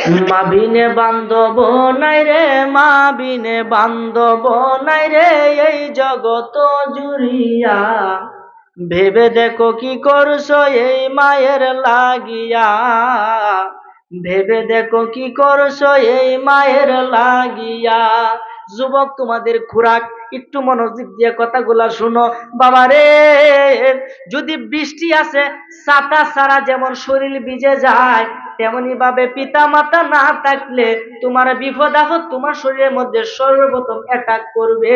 মা বিনে বান্ধব নাই রে, মা বিনে বান্ধব নাই রে এই জগত জুড়িয়া। ভেবে দেখো কি করছো এই মায়ের লাগিয়া, ভেবে দেখো কি করছো এই মায়ের লাগিয়া। যুবক, তোমাদের খোরাক একটু মনোযোগ দিয়ে কথাগুলা শুনো। বাবারে, যদি বৃষ্টি আসে, ছাতা ছাড়া যেমন শরীর ভিজে যায়, তেমনি ভাবে পিতা মাতা না থাকলে তোমার বিপদ আপদ তোমার শরীরের মধ্যে সর্বপ্রথম অ্যাটাক করবে।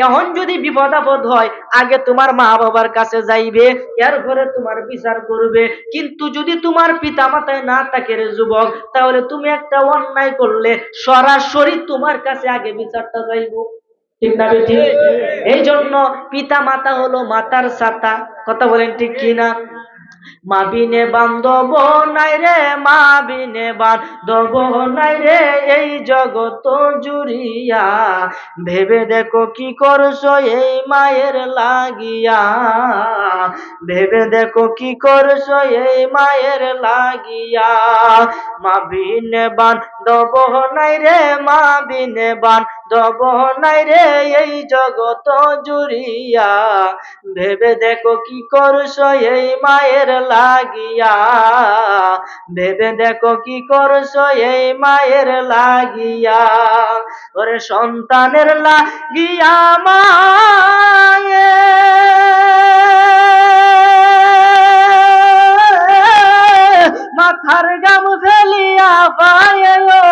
এখন যদি বিপদ আপদ হয়, আগে তোমার মা বাবার কাছে যাইবে, এরপরে তোমার বিচার করবে। কিন্তু যদি তোমার পিতা মাতায় না থাকে রে যুবক, তাহলে তুমি একটা অন্যায় করলে সরাসরি তোমার কাছে আগে বিচারটা যাইবো। ঠিক না বেটি? এই জন্য পিতা মাতা হলো মাতার ছাতা। কথা বলেন ঠিক কিনা? মা বিনে বান্ধব নাই রে, মা বিনে বান্ধব নাই রে এই জগত জুড়িয়া। ভেবে দেখো কি করছো এই মায়ের লাগিয়া, ভেবে দেখো কি করছো এই মায়ের লাগিয়া। মা বিনে বান্ধব নাই রে, মা বিনে বান্ধব নাই রে এই জগত জুড়িয়া। ভেবে দেখো কি করছো এই মায়ের লাগিয়া, ভেবে দেখো কি করছো এই মায়ের লাগিয়া। ওরে সন্তানের লাগিয়া মায়ে মাথার গাম ফেলিয়া পায়েলো,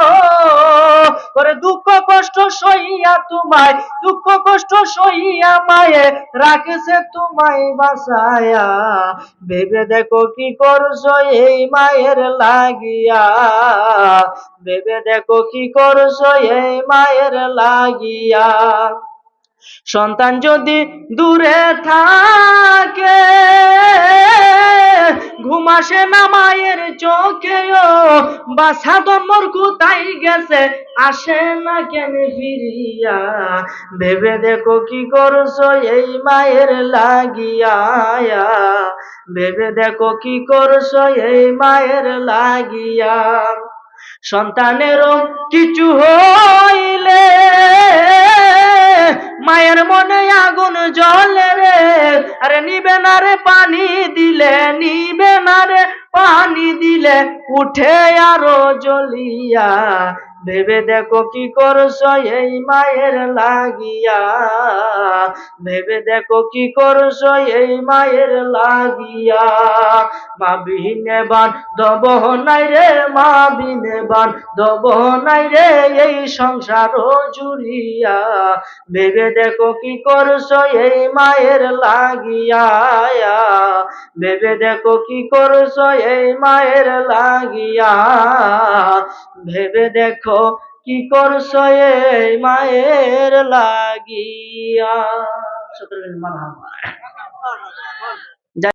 ওরে দুঃখ কষ্ট সইয়া তোমায়, দুঃখ কষ্ট সইয়া মায়ে রাখেছে তোমায় বাঁচায়া। ভেবে দেখো কি করছো এই মায়ের লাগিয়া, ভেবে দেখো কি করছো এই মায়ের লাগিয়া। সন্তান যদি দূরে থাকে, ঘুম আসে না মায়ের চোখেও, বাছা দমর কোথায় গেছে আসে না কেন ফিরিয়া। ভেবে দেখো কি করছো এই মায়ের লাগিয়া, ভেবে দেখো কি করছো এই মায়ের লাগিয়া। সন্তানেরও কিছু হইলে মায়ের মনে আগুন জ্বলে রে, আরে নিবে না রে পানি দিলে, নিবে না রে পানি দিলে উঠে আরো জ্বলিয়া। ভেবে দেখো কি করছো এই মায়ের লাগিয়া, ভেবে দেখো কি করছো এই মায়ের লাগিয়া। মা বিনে বান্ধব নাই রে, মা বিনে বান্ধব নাই রে এই সংসার জুড়িয়া। ভেবে দেখো কি করছো এই মায়ের লাগিয়া, ভেবে দেখো কি করছো এই মায়ের লাগিয়া। ভেবে দেখো কি করছো এই মায়ের লাগিয়া।